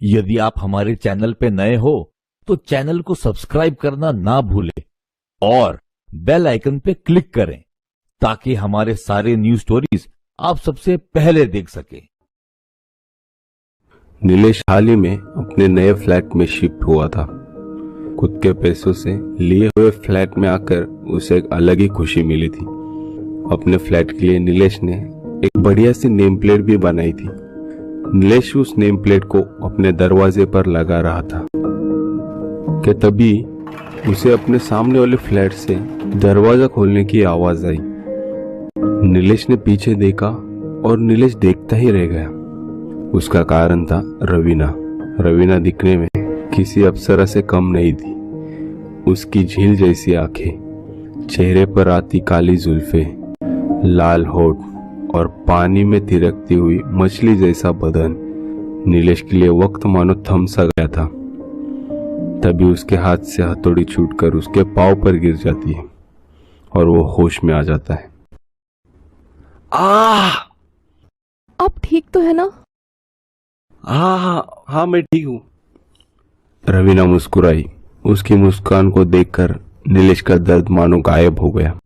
यदि आप हमारे चैनल पे नए हो तो चैनल को सब्सक्राइब करना ना भूलें और बेल आइकन पे क्लिक करें ताकि हमारे सारे न्यूज स्टोरीज आप सबसे पहले देख सकें। नीलेश हाल ही में अपने नए फ्लैट में शिफ्ट हुआ था। खुद के पैसों से लिए हुए फ्लैट में आकर उसे एक अलग ही खुशी मिली थी। अपने फ्लैट के लिए नीलेश ने एक बढ़िया सी नेम प्लेट भी बनाई थी। नीलेश उस नेम प्लेट को अपने दरवाजे पर लगा रहा था कि तभी उसे अपने सामने वाले फ्लैट से दरवाजा खोलने की आवाज आई। नीलेश ने पीछे देखा और नीलेश देखता ही रह गया। उसका कारण था रवीना। रवीना दिखने में किसी अप्सरा से कम नहीं थी। उसकी झील जैसी आंखें, चेहरे पर आती काली जुल्फें, लाल होठ और पानी में थिरकती हुई मछली जैसा बदन नीलेश के लिए वक्त मानो थम सा गया था। तभी उसके हाथ से हथौड़ी छूटकर उसके पांव पर गिर जाती है और वो होश में आ जाता है। आप ठीक तो है ना? हाँ मैं ठीक हूँ। रवीना मुस्कुराई। उसकी मुस्कान को देखकर नीलेश का दर्द मानो गायब हो गया।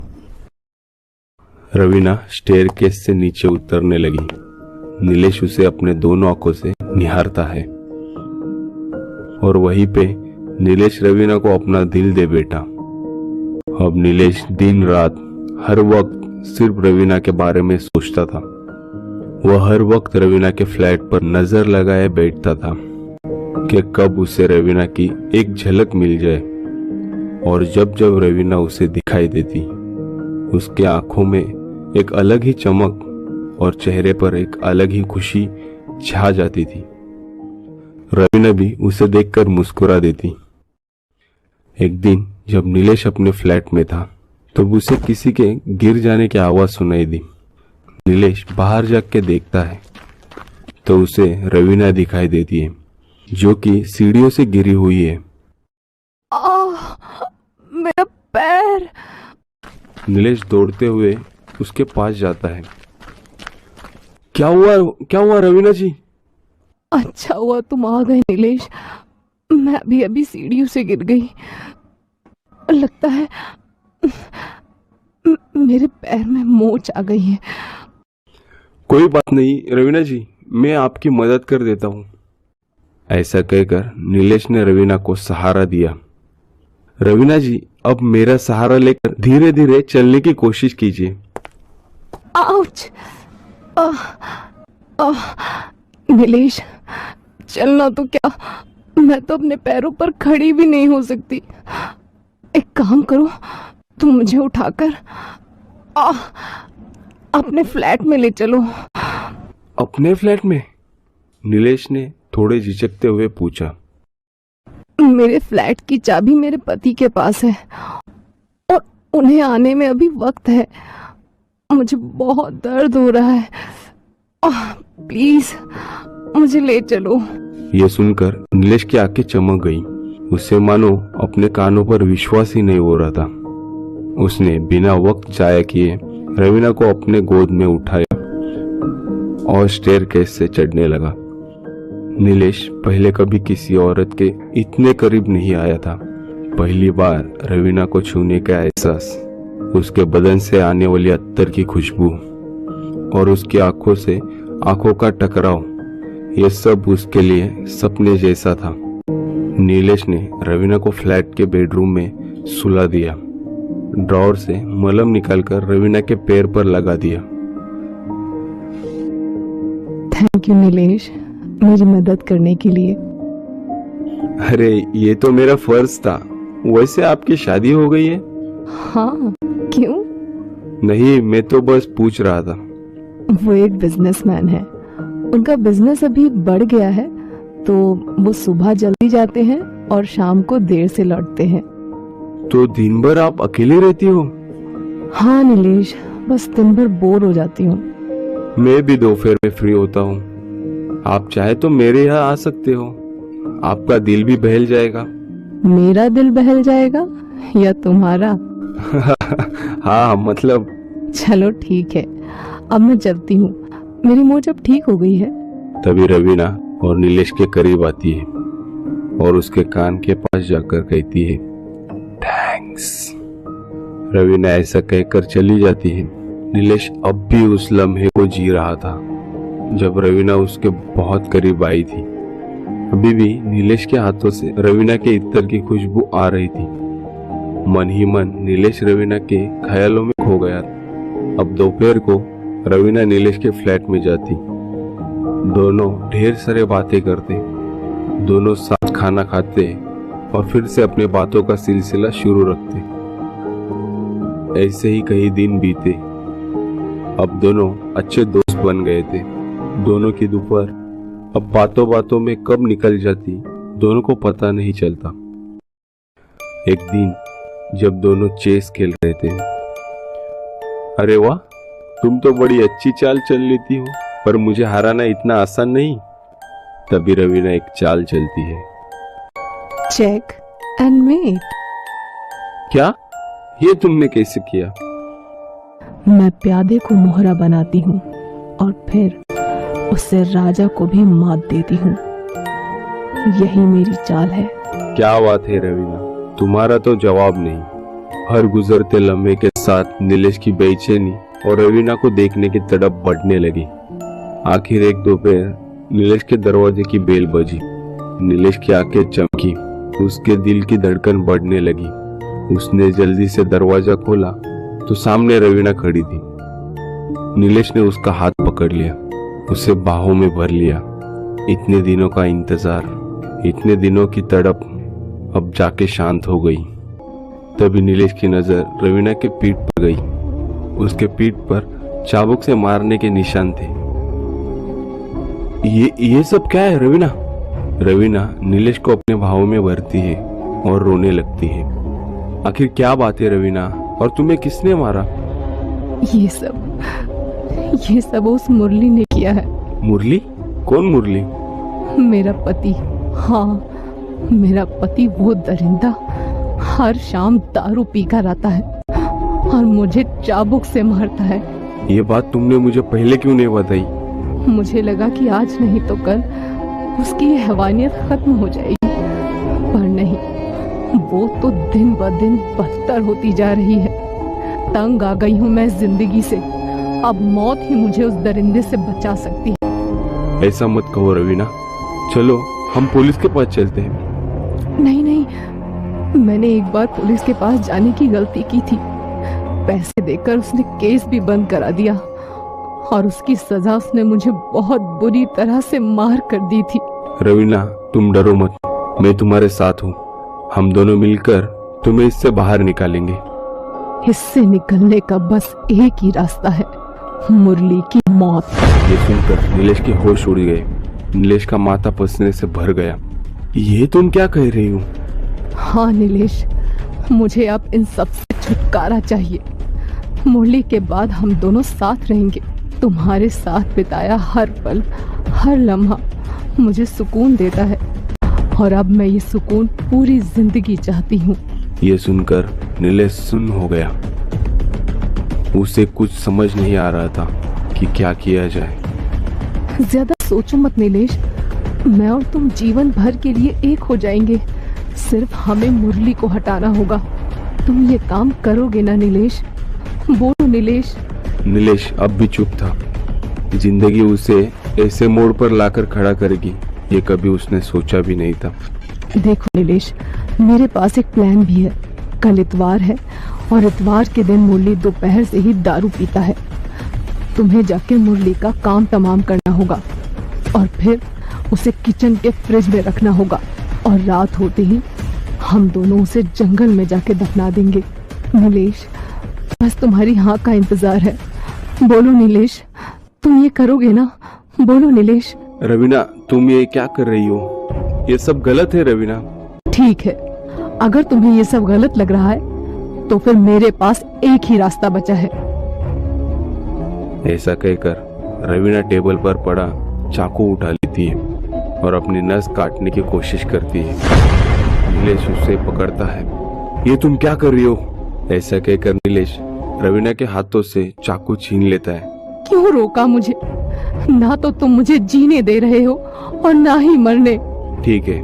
रवीना स्टेयरकेस से नीचे उतरने लगी। नीलेश उसे अपने दोनों आंखों से निहारता है और वहीं पे नीलेश रवीना को अपना दिल दे बैठा। अब नीलेश दिन रात हर वक्त सिर्फ रवीना के बारे में सोचता था। वह हर वक्त रवीना के फ्लैट पर नजर लगाए बैठता था कि कब उसे रवीना की एक झलक मिल जाए। और जब जब रवीना उसे दिखाई देती, उसके आंखों में एक अलग ही चमक और चेहरे पर एक अलग ही खुशी छा जाती थी। रवीना भी उसे देखकर मुस्कुरा देती। एक दिन जब नीलेश अपने फ्लैट में था तब उसे किसी के गिर जाने की आवाज सुनाई दी। नीलेश बाहर जाके देखता है तो उसे रवीना दिखाई देती है जो कि सीढ़ियों से गिरी हुई है। मेरा पैर। नीलेश दौड़ते हुए उसके पास जाता है। क्या हुआ रवीना जी? अच्छा हुआ तुम आ गए नीलेश। मैं भी अभी सीढ़ियों से गिर गई। लगता है मेरे पैर में मोच आ गई है। कोई बात नहीं रवीना जी, मैं आपकी मदद कर देता हूँ। ऐसा कहकर नीलेश ने रवीना को सहारा दिया। रवीना जी, अब मेरा सहारा लेकर धीरे धीरे चलने की कोशिश कीजिए। आउच! नीलेश, चलना तो क्या, मैं तो अपने पैरों पर खड़ी भी नहीं हो सकती। एक काम करो, तुम मुझे उठाकर अपने फ्लैट में ले चलो। अपने फ्लैट में? नीलेश ने थोड़े झिझकते हुए पूछा। मेरे फ्लैट की चाबी मेरे पति के पास है और उन्हें आने में अभी वक्त है। मुझे बहुत दर्द हो रहा है। प्लीज मुझे ले चलो। ये सुनकर नीलेश की आंखें चमक गई। उसे मानो अपने कानों पर विश्वास ही नहीं हो रहा था। उसने बिना वक्त जाया किए रवीना को अपने गोद में उठाया और स्टेयरकेस से चढ़ने लगा। नीलेश पहले कभी किसी औरत के इतने करीब नहीं आया था। पहली बार रवीना को छूने का एहसास, उसके बदन से आने वाली अत्तर की खुशबू और उसकी आंखों से आंखों का टकराव, ये सब उसके लिए सपने जैसा था। नीलेश ने रवीना को फ्लैट के बेडरूम में सुला दिया। ड्रॉअर से मलहम निकालकर रवीना के पैर पर लगा दिया। थैंक यू नीलेश, मेरी मदद करने के लिए। अरे ये तो मेरा फर्ज था। वैसे आपकी शादी हो गई है? हाँ, क्यों? नहीं, मैं तो बस पूछ रहा था। वो एक बिजनेसमैन है। उनका बिजनेस अभी बढ़ गया है तो वो सुबह जल्दी जाते हैं और शाम को देर से लौटते हैं। तो दिन भर आप अकेली रहती हो? हाँ नीलेश, बस दिन भर बोर हो जाती हूँ। मैं भी दोपहर में फ्री होता हूँ। आप चाहे तो मेरे यहाँ आ सकते हो। आपका दिल भी बहल जाएगा। मेरा दिल बहल जाएगा या तुम्हारा? हाँ मतलब। चलो ठीक है, अब मैं चलती हूँ। मेरी मोच अब ठीक हो गई है। तभी रवीना और नीलेश के करीब आती है और उसके कान के पास जाकर कहती है थैंक्स। रवीना ऐसा कहकर चली जाती है। नीलेश अब भी उस लम्हे को जी रहा था जब रवीना उसके बहुत करीब आई थी। अभी भी नीलेश के हाथों से रवीना के इत्तर की खुशबू आ रही थी। मन ही मन नीलेश रवीना के ख्यालों में खो गया। अब दोपहर को रवीना नीलेश के फ्लैट में जाती। दोनों ढेर सारे बातें करते, दोनों साथ खाना खाते और फिर से अपने बातों का सिलसिला शुरू रखते। ऐसे ही कई दिन बीते। अब दोनों अच्छे दोस्त बन गए थे। दोनों की दोपहर अब बातों बातों में कब निकल जाती दोनों को पता नहीं चलता। एक दिन जब दोनों चेस खेल रहे थे, अरे वाह, तुम तो बड़ी अच्छी चाल चल लेती हो, पर मुझे हराना इतना आसान नहीं। तभी रवीना एक चाल चलती है। Check and mate. क्या? ये तुमने कैसे किया? मैं प्यादे को मोहरा बनाती हूँ और फिर उससे राजा को भी मात देती हूँ। यही मेरी चाल है। क्या बात है रवीना, तुम्हारा तो जवाब नहीं। हर गुजरते लम्हे के साथ नीलेश की बेचैनी और रवीना को देखने की तड़प बढ़ने लगी। आखिर एक दोपहर नीलेश के दरवाजे की बेल बजी। नीलेश की आंखें चमकी, उसके दिल की धड़कन बढ़ने लगी। उसने जल्दी से दरवाजा खोला तो सामने रवीना खड़ी थी। नीलेश ने उसका हाथ पकड़ लिया, उसे बाहों में भर लिया। इतने दिनों का इंतजार, इतने दिनों की तड़प अब जाके शांत हो गई। तभी नीलेश की नजर रवीना के पीठ पर गई। उसके पीठ पर चाबुक से मारने के निशान थे। ये सब क्या है रवीना? रवीना नीलेश को अपने भावों में भरती है और रोने लगती है। आखिर क्या बात है रवीना, और तुम्हें किसने मारा? ये सब उस मुरली ने किया है। मुरली? कौन मुरली? मेरा पति। हाँ, मेरा पति वो दरिंदा हर शाम दारू पीकर आता है और मुझे चाबुक से मारता है। ये बात तुमने मुझे पहले क्यों नहीं बताई? मुझे लगा कि आज नहीं तो कल उसकी ये हैवानियत खत्म हो जाएगी, पर नहीं, वो तो दिन ब दिन बदतर होती जा रही है। तंग आ गई हूँ मैं जिंदगी से। अब मौत ही मुझे उस दरिंदे से बचा सकती है। ऐसा मत कहो रवीना, चलो हम पुलिस के पास चलते हैं। नहीं, मैंने एक बार पुलिस के पास जाने की गलती की थी। पैसे देकर उसने केस भी बंद करा दिया और उसकी सजा उसने मुझे बहुत बुरी तरह से मार कर दी थी। रवीना, तुम डरो मत, मैं तुम्हारे साथ हूँ। हम दोनों मिलकर तुम्हें इससे बाहर निकालेंगे। इससे निकलने का बस एक ही रास्ता है, मुरली की मौत। ये सुनकर नीलेश के होश उड़ गए। नीलेश का माथा पसीने से भर गया। ये तुम क्या कह रही हो? हाँ नीलेश, मुझे अब इन सब से छुटकारा चाहिए। मुरली के बाद हम दोनों साथ रहेंगे। तुम्हारे साथ बिताया हर पल, हर लम्हा मुझे सुकून देता है और अब मैं ये सुकून पूरी जिंदगी चाहती हूँ। ये सुनकर नीलेश सुन्न हो गया। उसे कुछ समझ नहीं आ रहा था कि क्या किया जाए। ज्यादा सोचो मत नीलेश, मैं और तुम जीवन भर के लिए एक हो जाएंगे। सिर्फ हमें मुरली को हटाना होगा। तुम ये काम करोगे ना नीलेश? बोलो नीलेश। नीलेश अब भी चुप था। जिंदगी उसे ऐसे मोड़ पर लाकर खड़ा करेगी, ये कभी उसने सोचा भी नहीं था। देखो नीलेश, मेरे पास एक प्लान भी है। कल इतवार है और इतवार के दिन मुरली दोपहर से ही दारू पीता है। तुम्हें जाके मुरली का काम तमाम करना होगा और फिर उसे किचन के फ्रिज में रखना होगा और रात होते ही हम दोनों उसे जंगल में जाके दफना देंगे। नीलेश, बस तुम्हारी हाँ का इंतजार है। बोलो नीलेश, तुम ये करोगे ना? बोलो नीलेश। रवीना, तुम ये क्या कर रही हो? ये सब गलत है रवीना। ठीक है, अगर तुम्हें ये सब गलत लग रहा है तो फिर मेरे पास एक ही रास्ता बचा है। ऐसा कहकर रवीना टेबल पर पड़ा चाकू उठा लेती है और अपनी नस काटने की कोशिश करती है। नीलेश उसे पकड़ता है। ये तुम क्या कर रही हो? ऐसा कहकर नीलेश रवीना के हाथों से चाकू छीन लेता है। क्यों रोका मुझे? ना तो तुम मुझे जीने दे रहे हो और ना ही मरने। ठीक है,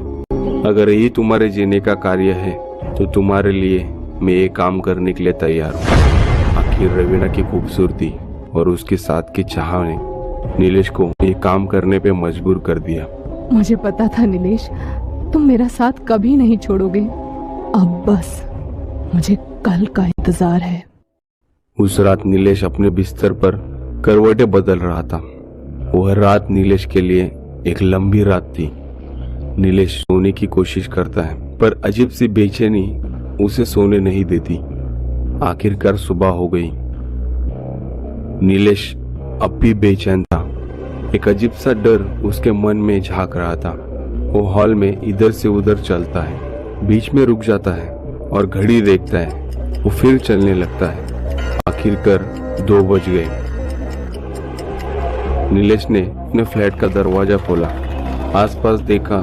अगर यही तुम्हारे जीने का कार्य है तो तुम्हारे लिए मैं ये काम करने के लिए तैयार हूँ। आखिर रवीना की खूबसूरती और उसके साथ की चाह ने नीलेश को ये काम करने पे मजबूर कर दिया। मुझे पता था नीलेश, तुम मेरा साथ कभी नहीं छोड़ोगे। अब बस मुझे कल का इंतजार है। उस रात नीलेश अपने बिस्तर पर करवटें बदल रहा था। वह रात नीलेश के लिए एक लंबी रात थी। नीलेश सोने की कोशिश करता है पर अजीब सी बेचैनी उसे सोने नहीं देती। आखिरकार सुबह हो गई। नीलेश अब भी बेचैन था। एक अजीब सा डर उसके मन में झांक रहा था। वो हॉल में इधर से उधर चलता है, बीच में रुक जाता है और घड़ी देखता है। वो फिर चलने लगता है। आखिरकार 2 बज गए। नीलेश ने अपने फ्लैट का दरवाजा खोला। आसपास देखा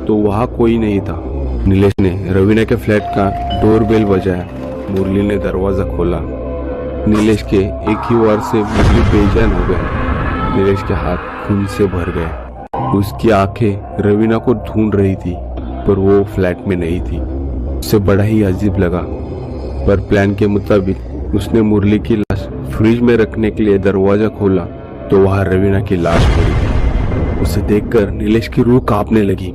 तो वहां कोई नहीं था। नीलेश ने रवीना के फ्लैट का डोरबेल बजाया। मुरली ने दरवाजा खोला। नीलेश के एक ही वार से मुरली बेचैन हो गया। नीलेश के हाथ खून से भर गए। उसकी आंखें रवीना को ढूंढ रही थी पर वो फ्लैट में नहीं थी। उसे बड़ा ही अजीब लगा पर प्लान के मुताबिक उसने मुरली की लाश फ्रिज में रखने के लिए दरवाजा खोला तो वहां रवीना की लाश पड़ी थी। उसे देखकर नीलेश की रूह कांपने लगी।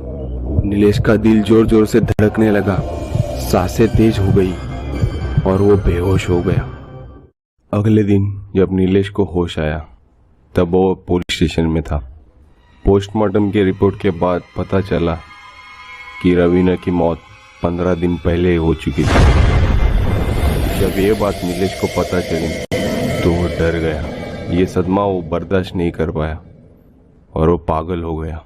नीलेश का दिल जोर जोर से धड़कने लगा। सांसें तेज हो गई और वो बेहोश हो गया। अगले दिन जब नीलेश को होश आया तब वो पुलिस स्टेशन में था। पोस्टमार्टम की रिपोर्ट के बाद पता चला कि रवीना की मौत 15 दिन पहले हो चुकी थी। जब ये बात नीलेश को पता चली तो वो डर गया। ये सदमा वो बर्दाश्त नहीं कर पाया और वो पागल हो गया।